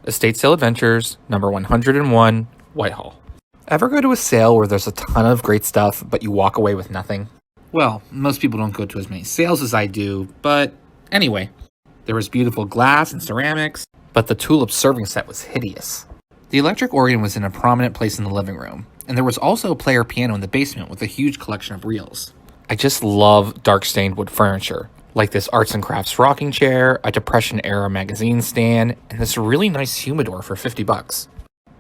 Estate Sale Adventures, number 101, Whitehall. Ever go to a sale where there's a ton of great stuff, but you walk away with nothing? Well, most people don't go to as many sales as I do, but anyway. There was beautiful glass and ceramics, but the tulip serving set was hideous. The electric organ was in a prominent place in the living room, and there was also a player piano in the basement with a huge collection of reels. I just love dark stained wood furniture, like this arts and crafts rocking chair, a Depression-era magazine stand, and this really nice humidor for $50.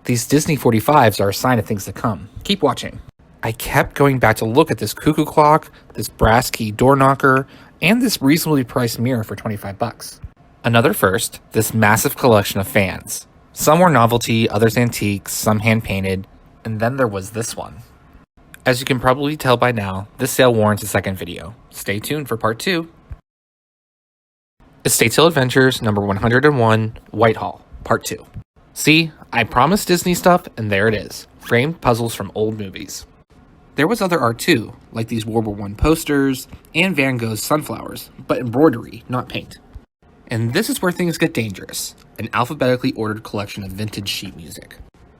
These Disney 45s are a sign of things to come. Keep watching. I kept going back to look at this cuckoo clock, this brass key door knocker, and this reasonably priced mirror for $25. Another first, this massive collection of fans. Some were novelty, others antiques, some hand-painted, and then there was this one. As you can probably tell by now, this sale warrants a second video. Stay tuned for part 2. Estate Sale Adventures, number 101, Whitehall, part 2. See, I promised Disney stuff, and there it is. Framed puzzles from old movies. There was other art too, like these World War I posters and Van Gogh's sunflowers, but embroidery, not paint. And this is where things get dangerous, an alphabetically ordered collection of vintage sheet music.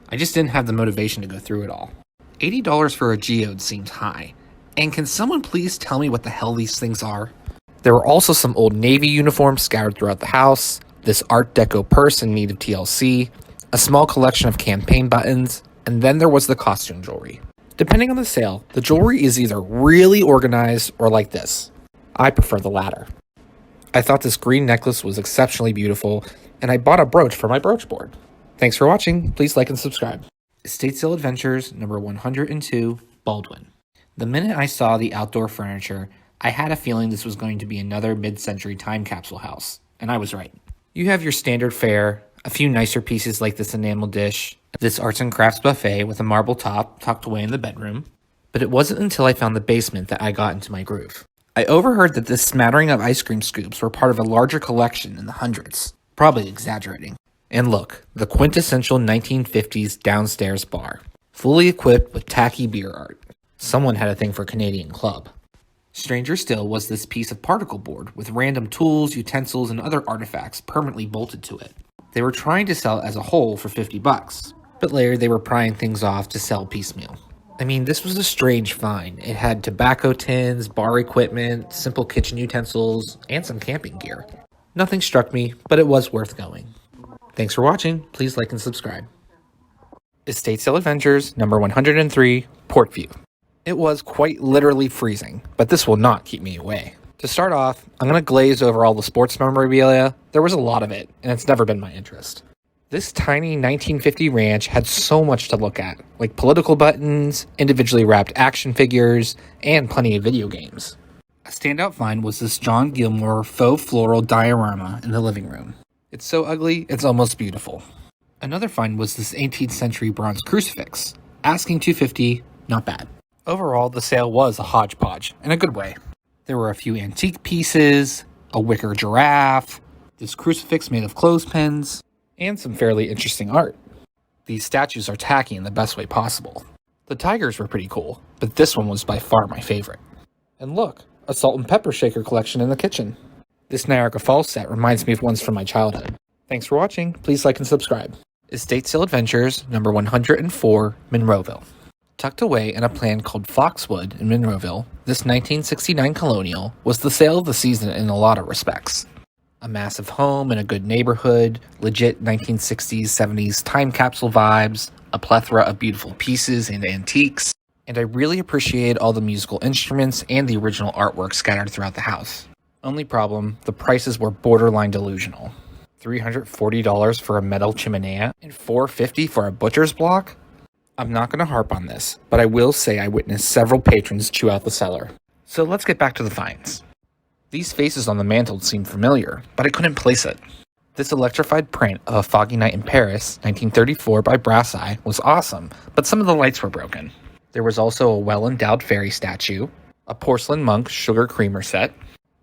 I just didn't have the motivation to go through it all. $80 for a geode seems high, and can someone please tell me what the hell these things are? There were also some old Navy uniforms scattered throughout the house, this Art Deco purse in need of TLC, a small collection of campaign buttons, and then there was the costume jewelry. Depending on the sale, the jewelry is either really organized or like this. I prefer the latter. I thought this green necklace was exceptionally beautiful, and I bought a brooch for my brooch board. Thanks for watching. Please like and subscribe. Estate Sale Adventures, number 102, Baldwin. The minute I saw the outdoor furniture, I had a feeling this was going to be another mid-century time capsule house, and I was right. You have your standard fare, a few nicer pieces like this enamel dish, this arts and crafts buffet with a marble top tucked away in the bedroom. But it wasn't until I found the basement that I got into my groove. I overheard that this smattering of ice cream scoops were part of a larger collection in the hundreds, probably exaggerating. And look, the quintessential 1950s downstairs bar, fully equipped with tacky beer art. Someone had a thing for Canadian Club. Stranger still was this piece of particle board with random tools, utensils, and other artifacts permanently bolted to it. They were trying to sell it as a whole for $50, but later they were prying things off to sell piecemeal. I mean, this was a strange find. It had tobacco tins, bar equipment, simple kitchen utensils, and some camping gear. Nothing struck me, but it was worth going. Thanks for watching. Please like and subscribe. Estate Sale Adventures, number 103, Portview. It was quite literally freezing, but this will not keep me away. To start off, I'm going to glaze over all the sports memorabilia. There was a lot of it, and it's never been my interest. This tiny 1950 ranch had so much to look at, like political buttons, individually wrapped action figures, and plenty of video games. A standout find was this John Gilmore faux floral diorama in the living room. It's so ugly, it's almost beautiful. Another find was this 18th century bronze crucifix. Asking $250, not bad. Overall, the sale was a hodgepodge, in a good way. There were a few antique pieces, a wicker giraffe, this crucifix made of clothespins, and some fairly interesting art. These statues are tacky in the best way possible. The tigers were pretty cool, but this one was by far my favorite. And look, a salt and pepper shaker collection in the kitchen. This Niagara Falls set reminds me of ones from my childhood. Thanks for watching. Please like and subscribe. Estate Sale Adventures, number 104, Monroeville. Tucked away in a plan called Foxwood in Monroeville, this 1969 colonial was the sale of the season in a lot of respects. A massive home in a good neighborhood, legit 1960s, 70s time capsule vibes, a plethora of beautiful pieces and antiques, and I really appreciated all the musical instruments and the original artwork scattered throughout the house. Only problem, the prices were borderline delusional. $340 for a metal chimenea and $450 for a butcher's block? I'm not going to harp on this, but I will say I witnessed several patrons chew out the cellar. So let's get back to the finds. These faces on the mantle seemed familiar, but I couldn't place it. This electrified print of A Foggy Night in Paris, 1934 by Brass Eye, was awesome, but some of the lights were broken. There was also a well-endowed fairy statue, a porcelain monk sugar creamer set,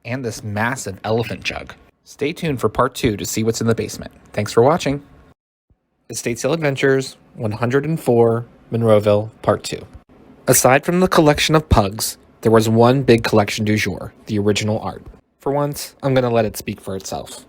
and this massive elephant jug. Stay tuned for part 2 to see what's in the basement. Thanks for watching. Estate Sale Adventures, 104, Monroeville, Part 2. Aside from the collection of pugs, there was one big collection du jour, the original art. For once, I'm going to let it speak for itself.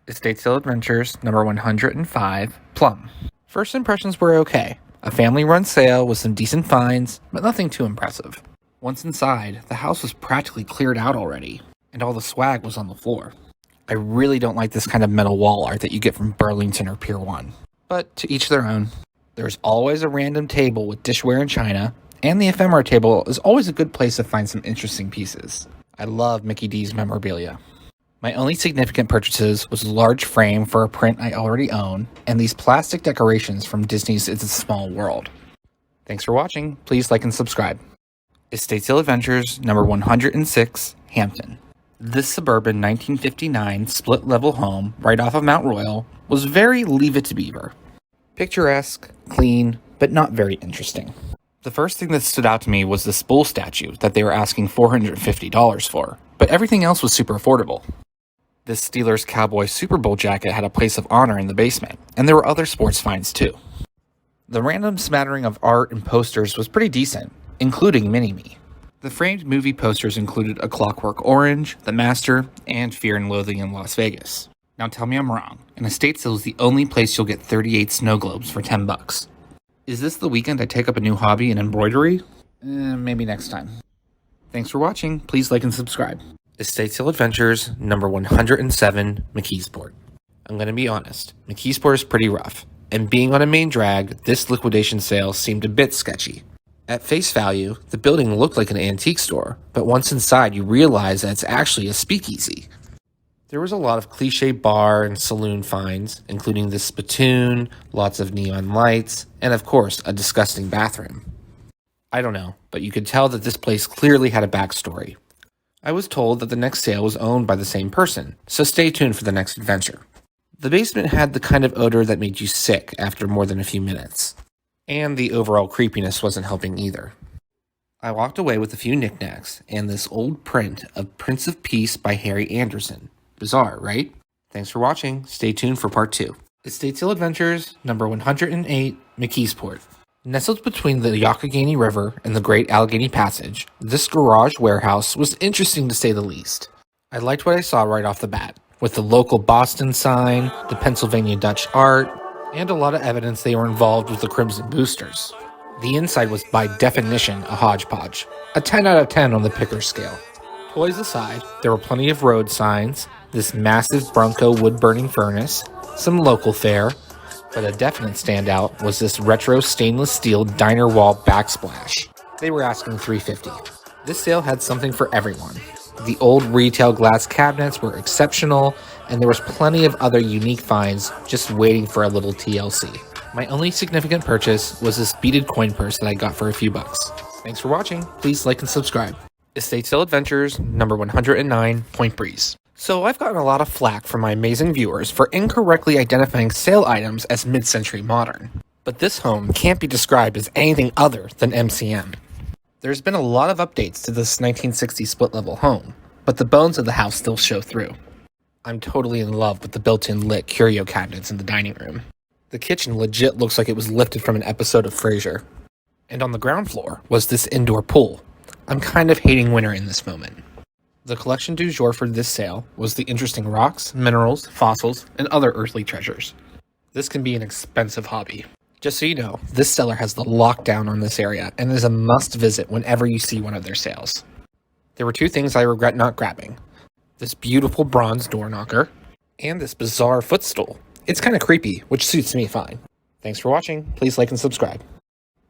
Estate Sale Adventures, number 105, Plum. First impressions were okay. A family-run sale with some decent finds, but nothing too impressive. Once inside, the house was practically cleared out already, and all the swag was on the floor. I really don't like this kind of metal wall art that you get from Burlington or Pier 1. But to each their own. There's always a random table with dishware and china, and the ephemera table is always a good place to find some interesting pieces. I love Mickey D's memorabilia. My only significant purchases was a large frame for a print I already own, and these plastic decorations from Disney's It's a Small World. Thanks for watching. Please like and subscribe. Estate Sale Adventures, number 106, Hampton. This suburban 1959 split-level home right off of Mount Royal was very Leave It to Beaver. Picturesque, clean, but not very interesting. The first thing that stood out to me was this bull statue that they were asking $450 for, but everything else was super affordable. This Steelers Cowboy Super Bowl jacket had a place of honor in the basement, and there were other sports finds too. The random smattering of art and posters was pretty decent, including Mini-Me. The framed movie posters included A Clockwork Orange, The Master, and Fear and Loathing in Las Vegas. Now tell me I'm wrong. An estate sale is the only place you'll get 38 snow globes for $10. Is this the weekend I take up a new hobby in embroidery? Maybe next time. Thanks for watching. Please like and subscribe. Estate Sale Adventures, number 107, McKeesport. I'm going to be honest, McKeesport is pretty rough, and being on a main drag, this liquidation sale seemed a bit sketchy. At face value, the building looked like an antique store, but once inside you realize that it's actually a speakeasy. There was a lot of cliche bar and saloon finds, including this spittoon, lots of neon lights, and of course, a disgusting bathroom. I don't know, but you could tell that this place clearly had a backstory. I was told that the next sale was owned by the same person, so stay tuned for the next adventure. The basement had the kind of odor that made you sick after more than a few minutes. And the overall creepiness wasn't helping either. I walked away with a few knickknacks and this old print of Prince of Peace by Harry Anderson. Bizarre, right? Thanks for watching. Stay tuned for part 2. Estate Sale Adventures, number 108, McKeesport. Nestled between the Youghiogheny River and the Great Allegheny Passage, this garage warehouse was interesting to say the least. I liked what I saw right off the bat, with the local Boston sign, the Pennsylvania Dutch art, and a lot of evidence they were involved with the Crimson Boosters. The inside was by definition a hodgepodge, a 10 out of 10 on the Picker scale. Toys aside, there were plenty of road signs, this massive Bronco wood-burning furnace, some local fare, but a definite standout was this retro stainless steel diner wall backsplash. They were asking $350. This sale had something for everyone. The old retail glass cabinets were exceptional, and there was plenty of other unique finds just waiting for a little TLC. My only significant purchase was this beaded coin purse that I got for a few bucks. Thanks for watching. Please like and subscribe. Estate Sale Adventures, number 109, Point Breeze. So I've gotten a lot of flack from my amazing viewers for incorrectly identifying sale items as mid-century modern. But this home can't be described as anything other than MCM. There's been a lot of updates to this 1960 split-level home, but the bones of the house still show through. I'm totally in love with the built-in lit curio cabinets in the dining room. The kitchen legit looks like it was lifted from an episode of Frasier. And on the ground floor was this indoor pool. I'm kind of hating winter in this moment. The collection du jour for this sale was the interesting rocks, minerals, fossils, and other earthly treasures. This can be an expensive hobby. Just so you know, this seller has the lockdown on this area and is a must visit whenever you see one of their sales. There were 2 things I regret not grabbing. This beautiful bronze door knocker, and this bizarre footstool. It's kind of creepy, which suits me fine. Thanks for watching. Please like and subscribe.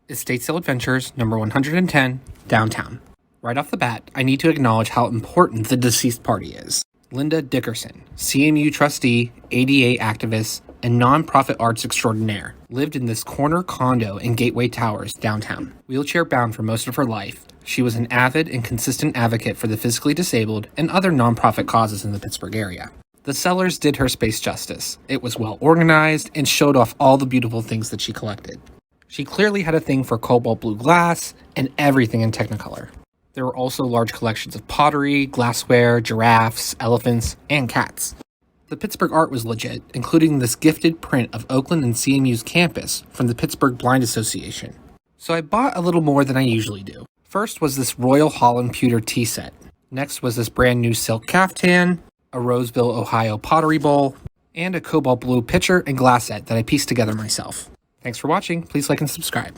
Estate Sale Adventures, number 110, Downtown. Right off the bat, I need to acknowledge how important the deceased party is. Linda Dickerson, CMU trustee, ADA activist, and nonprofit arts extraordinaire, lived in this corner condo in Gateway Towers, downtown. Wheelchair-bound for most of her life, she was an avid and consistent advocate for the physically disabled and other nonprofit causes in the Pittsburgh area. The cellars did her space justice. It was well organized and showed off all the beautiful things that she collected. She clearly had a thing for cobalt blue glass and everything in Technicolor. There were also large collections of pottery, glassware, giraffes, elephants, and cats. The Pittsburgh art was legit, including this gifted print of Oakland and CMU's campus from the Pittsburgh Blind Association. So I bought a little more than I usually do. First was this Royal Holland pewter tea set. Next was this brand new silk caftan, a Roseville, Ohio pottery bowl, and a cobalt blue pitcher and glass set that I pieced together myself. Thanks for watching. Please like and subscribe.